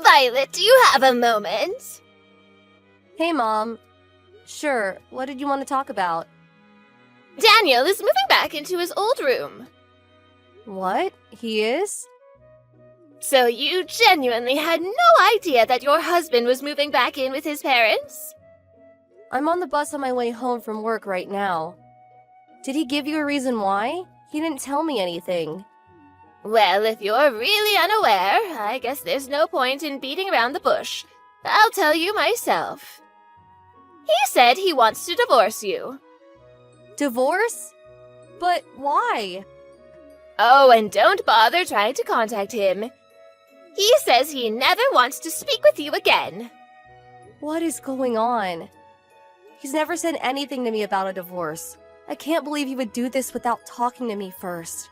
Violet, do you have a moment? Hey, Mom. Sure, what did you want to talk about? Daniel is moving back into his old room. What? He is? So you genuinely had no idea that your husband was moving back in with his parents? I'm on the bus on my way home from work right now. Did he give you a reason why? He didn't tell me anything. Well, if you're really unaware, I guess there's no point in beating around the bush. I'll tell you myself. He said he wants to divorce you. Divorce? But why? Oh, and don't bother trying to contact him. He says he never wants to speak with you again. What is going on? He's never said anything to me about a divorce. I can't believe he would do this without talking to me first.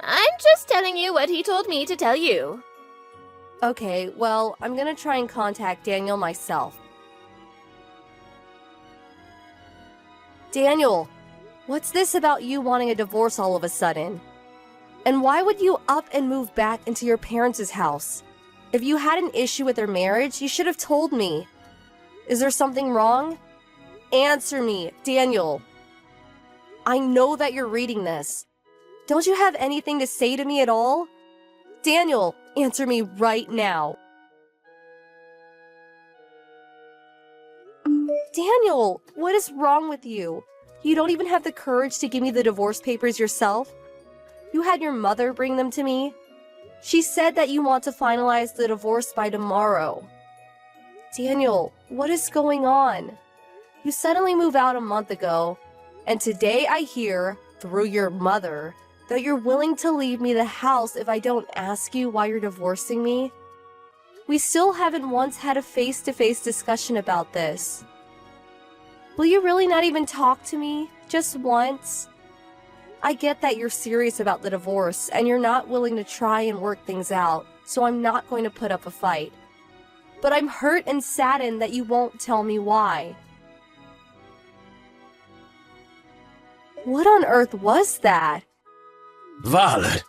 I'm just telling you what he told me to tell you. Okay, well, I'm gonna try and contact Daniel myself. Daniel, what's this about you wanting a divorce all of a sudden? And why would you up and move back into your parents' house? If you had an issue with their marriage, you should have told me. Is there something wrong? Answer me, Daniel. I know that you're reading this. Don't you have anything to say to me at all? Daniel, answer me right now. Daniel, what is wrong with you? You don't even have the courage to give me the divorce papers yourself? You had your mother bring them to me? She said that you want to finalize the divorce by tomorrow. Daniel, what is going on? You suddenly moved out a month ago, and today I hear, through your mother, that you're willing to leave me the house if I don't ask you why you're divorcing me? We still haven't once had a face-to-face discussion about this. Will you really not even talk to me? Just once? I get that you're serious about the divorce and you're not willing to try and work things out, so I'm not going to put up a fight. But I'm hurt and saddened that you won't tell me why. What on earth was that? Violet!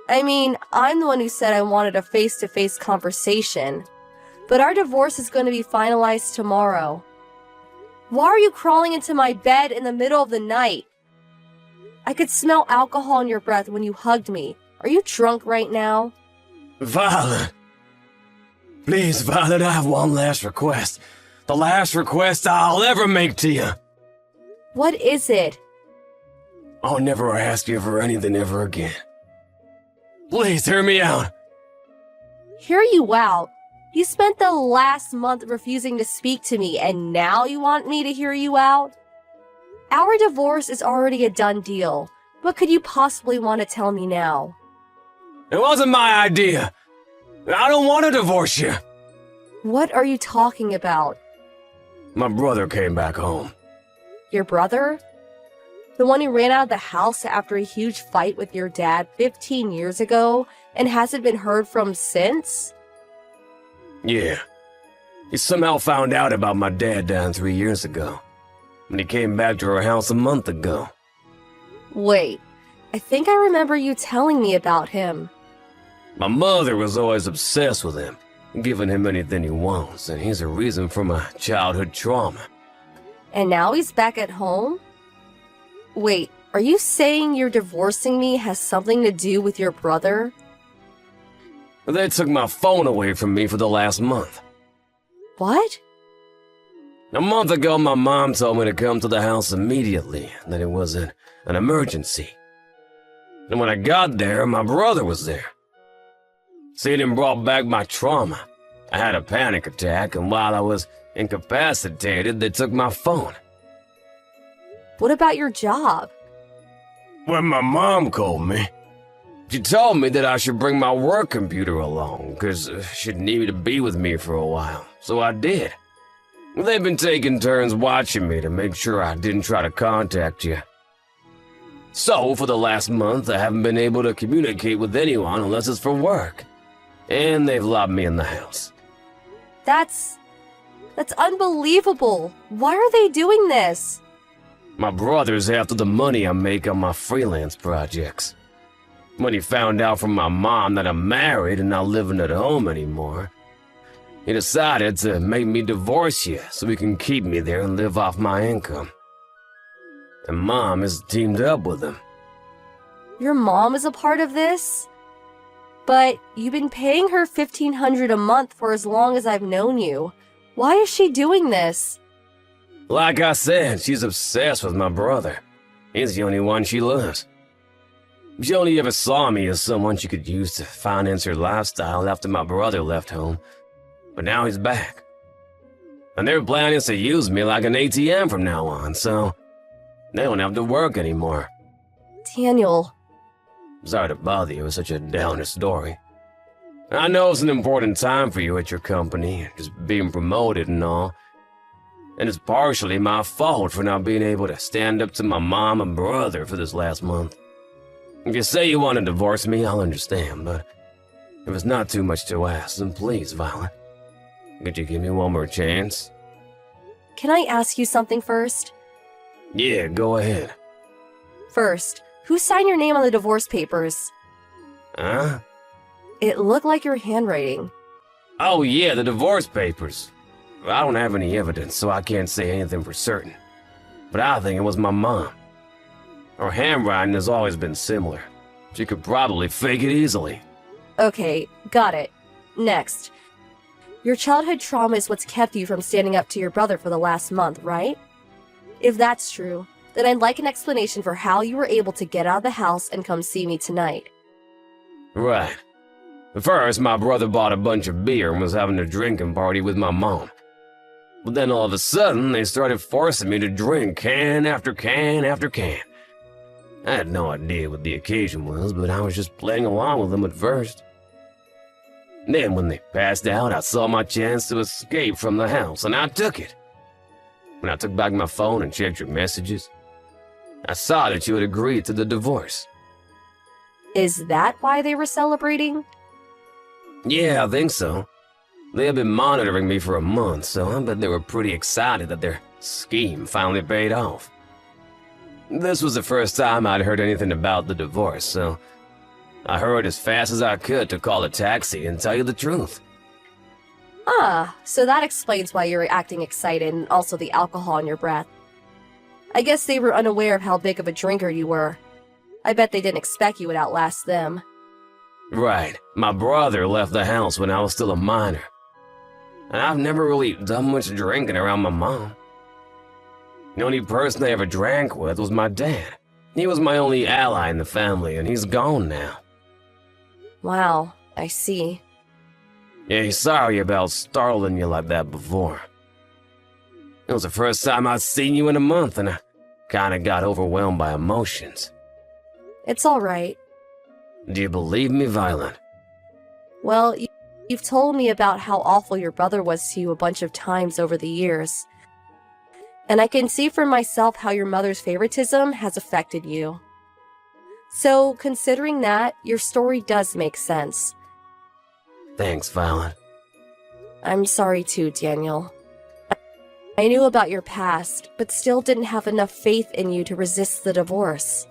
I mean, I'm the one who said I wanted a face-to-face conversation. But our divorce is going to be finalized tomorrow. Why are you crawling into my bed in the middle of the night? I could smell alcohol in your breath when you hugged me. Are you drunk right now? Violet! Please, Violet, I have one last request. The last request I'll ever make to you. What is it? I'll never ask you for anything ever again. Please, hear me out. Hear you out? You spent the last month refusing to speak to me, and now you want me to hear you out? Our divorce is already a done deal. What could you possibly want to tell me now? It wasn't my idea. I don't want to divorce you. What are you talking about? My brother came back home. Your brother? The one who ran out of the house after a huge fight with your dad 15 years ago and hasn't been heard from since? Yeah. He somehow found out about my dad dying 3 years ago. And he came back to our house a month ago. Wait, I think I remember you telling me about him. My mother was always obsessed with him, giving him anything he wants, and he's a reason for my childhood trauma. And now he's back at home? Wait, are you saying you're divorcing me has something to do with your brother? They took my phone away from me for the last month. What? A month ago, my mom told me to come to the house immediately, that it was an emergency. And when I got there, my brother was there. Seeing him brought back my trauma. I had a panic attack, and while I was incapacitated, they took my phone. What about your job? When my mom called me, she told me that I should bring my work computer along, because she'd need me to be with me for a while, so I did. They've been taking turns watching me to make sure I didn't try to contact you. So, for the last month, I haven't been able to communicate with anyone unless it's for work. And they've locked me in the house. That's unbelievable. Why are they doing this? My brother's after the money I make on my freelance projects. When he found out from my mom that I'm married and not living at home anymore, he decided to make me divorce you so he can keep me there and live off my income. And Mom has teamed up with him. Your mom is a part of this? But you've been paying her $1,500 a month for as long as I've known you. Why is she doing this? Like I said, she's obsessed with my brother. He's the only one she loves. She only ever saw me as someone she could use to finance her lifestyle after my brother left home. But now he's back. And their plan is to use me like an ATM from now on, so they don't have to work anymore. Daniel. Sorry to bother you with such a downer story. I know it's an important time for you at your company, just being promoted and all. And it's partially my fault for not being able to stand up to my mom and brother for this last month. If you say you want to divorce me, I'll understand, but if it's not too much to ask, then please, Violet, could you give me one more chance? Can I ask you something first? Yeah, go ahead. First, who signed your name on the divorce papers? Huh? It looked like your handwriting. Oh yeah, the divorce papers. I don't have any evidence, so I can't say anything for certain. But I think it was my mom. Her handwriting has always been similar. She could probably fake it easily. Okay, got it. Next. Your childhood trauma is what's kept you from standing up to your brother for the last month, right? If that's true, then I'd like an explanation for how you were able to get out of the house and come see me tonight. Right. First, my brother bought a bunch of beer and was having a drinking party with my mom. But then all of a sudden, they started forcing me to drink can after can after can. I had no idea what the occasion was, but I was just playing along with them at first. Then when they passed out, I saw my chance to escape from the house, and I took it. When I took back my phone and checked your messages, I saw that you had agreed to the divorce. Is that why they were celebrating? Yeah, I think so. They had been monitoring me for a month, so I bet they were pretty excited that their scheme finally paid off. This was the first time I'd heard anything about the divorce, so I hurried as fast as I could to call a taxi and tell you the truth. Ah, so that explains why you were acting excited and also the alcohol in your breath. I guess they were unaware of how big of a drinker you were. I bet they didn't expect you would outlast them. Right. My brother left the house when I was still a minor. And I've never really done much drinking around my mom. The only person I ever drank with was my dad. He was my only ally in the family, and he's gone now. Wow, I see. Yeah, sorry about startling you like that before. It was the first time I'd seen you in a month, and I kinda got overwhelmed by emotions. It's alright. Do you believe me, Violet? Well, you've told me about how awful your brother was to you a bunch of times over the years. And I can see for myself how your mother's favoritism has affected you. So, considering that, your story does make sense. Thanks, Violet. I'm sorry too, Daniel. I knew about your past, but still didn't have enough faith in you to resist the divorce.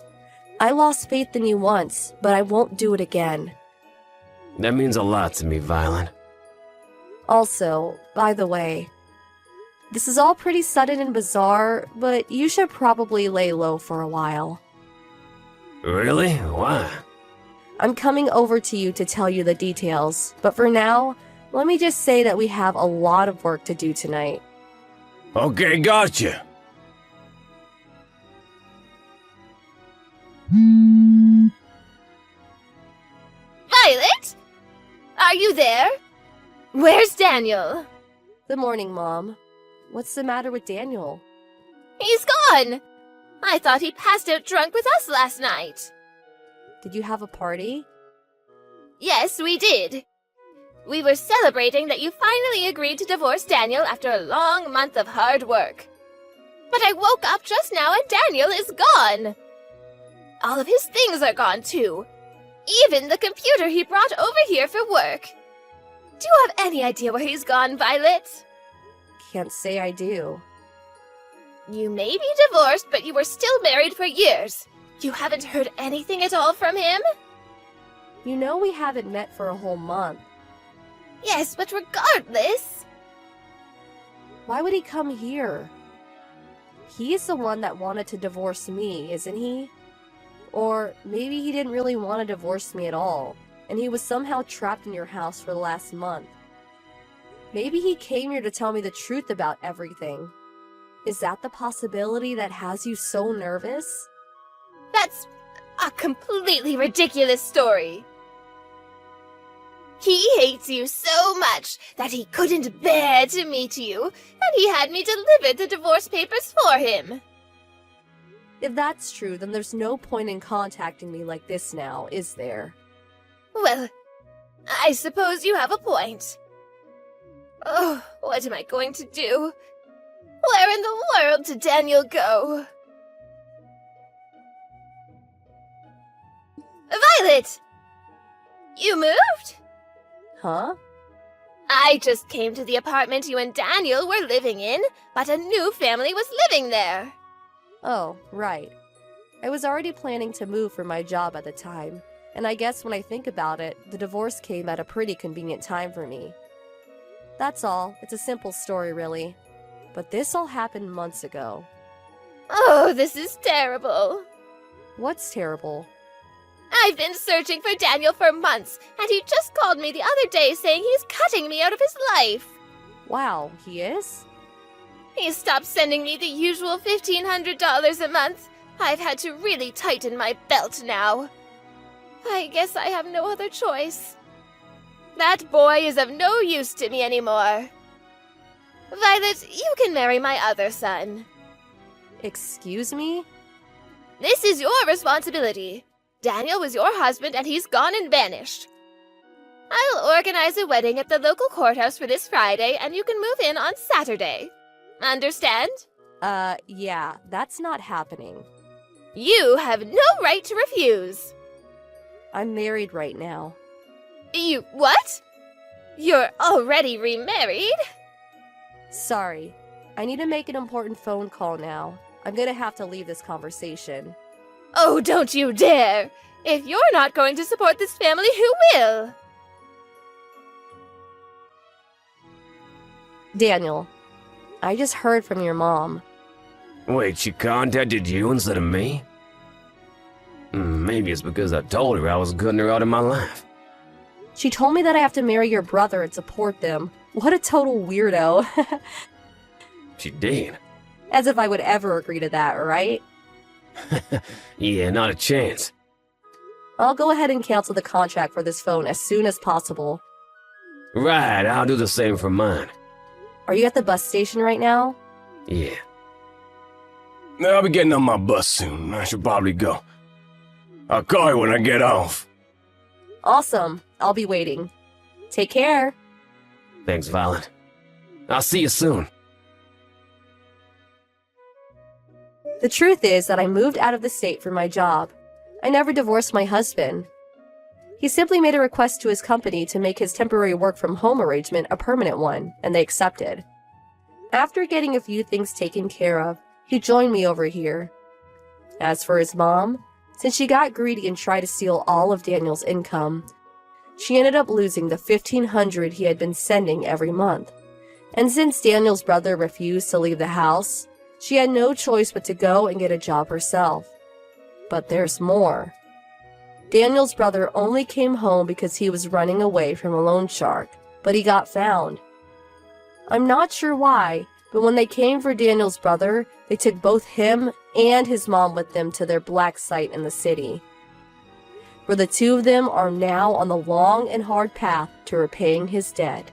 I lost faith in you once, but I won't do it again. That means a lot to me, Violet. Also, by the way, this is all pretty sudden and bizarre, but you should probably lay low for a while. Really? Why? I'm coming over to you to tell you the details, but for now, let me just say that we have a lot of work to do tonight. Okay, gotcha. Violet? Are you there? Where's Daniel? Good morning, Mom. What's the matter with Daniel? He's gone! I thought he passed out drunk with us last night. Did you have a party? Yes, we did. We were celebrating that you finally agreed to divorce Daniel after a long month of hard work. But I woke up just now and Daniel is gone. All of his things are gone too. Even the computer he brought over here for work. Do you have any idea where he's gone, Violet? Can't say I do. You may be divorced, but you were still married for years. You haven't heard anything at all from him? You know we haven't met for a whole month. Yes, but regardless... Why would he come here? He's the one that wanted to divorce me, isn't he? Or maybe he didn't really want to divorce me at all, and he was somehow trapped in your house for the last month. Maybe he came here to tell me the truth about everything. Is that the possibility that has you so nervous? That's a completely ridiculous story. He hates you so much that he couldn't bear to meet you, and he had me deliver the divorce papers for him. If that's true, then there's no point in contacting me like this now, is there? Well, I suppose you have a point. Oh, what am I going to do? Where in the world did Daniel go? Violet! You moved? Huh? I just came to the apartment you and Daniel were living in, but a new family was living there. Oh, right. I was already planning to move for my job at the time, and I guess when I think about it, the divorce came at a pretty convenient time for me. That's all. It's a simple story, really. But this all happened months ago. Oh, this is terrible. What's terrible? I've been searching for Daniel for months, and he just called me the other day saying he's cutting me out of his life. Wow, he is? He stopped sending me the usual $1,500 a month. I've had to really tighten my belt now. I guess I have no other choice. That boy is of no use to me anymore. Violet, you can marry my other son. Excuse me? This is your responsibility. Daniel was your husband and he's gone and vanished. I'll organize a wedding at the local courthouse for this Friday and you can move in on Saturday. Understand? Yeah, that's not happening. You have no right to refuse. I'm married right now. You what? You're already remarried? Sorry. I need to make an important phone call now. I'm gonna have to leave this conversation. Oh, don't you dare! If you're not going to support this family, who will? Daniel, I just heard from your mom. Wait, she contacted you instead of me? Maybe it's because I told her I was cutting her out of my life. She told me that I have to marry your brother and support them. What a total weirdo. She did. As if I would ever agree to that, right? Yeah, not a chance. I'll go ahead and cancel the contract for this phone as soon as possible. Right, I'll do the same for mine. Are you at the bus station right now? Yeah. I'll be getting on my bus soon. I should probably go. I'll call you when I get off. Awesome. I'll be waiting. Take care. Thanks, Violet. I'll see you soon. The truth is that I moved out of the state for my job. I never divorced my husband. He simply made a request to his company to make his temporary work-from-home arrangement a permanent one, and they accepted. After getting a few things taken care of, he joined me over here. As for his mom, since she got greedy and tried to steal all of Daniel's income, she ended up losing the $1,500 he had been sending every month. And since Daniel's brother refused to leave the house, she had no choice but to go and get a job herself. But there's more. Daniel's brother only came home because he was running away from a loan shark, but he got found. I'm not sure why, but when they came for Daniel's brother, they took both him and his mom with them to their black site in the city, where the two of them are now on the long and hard path to repaying his debt.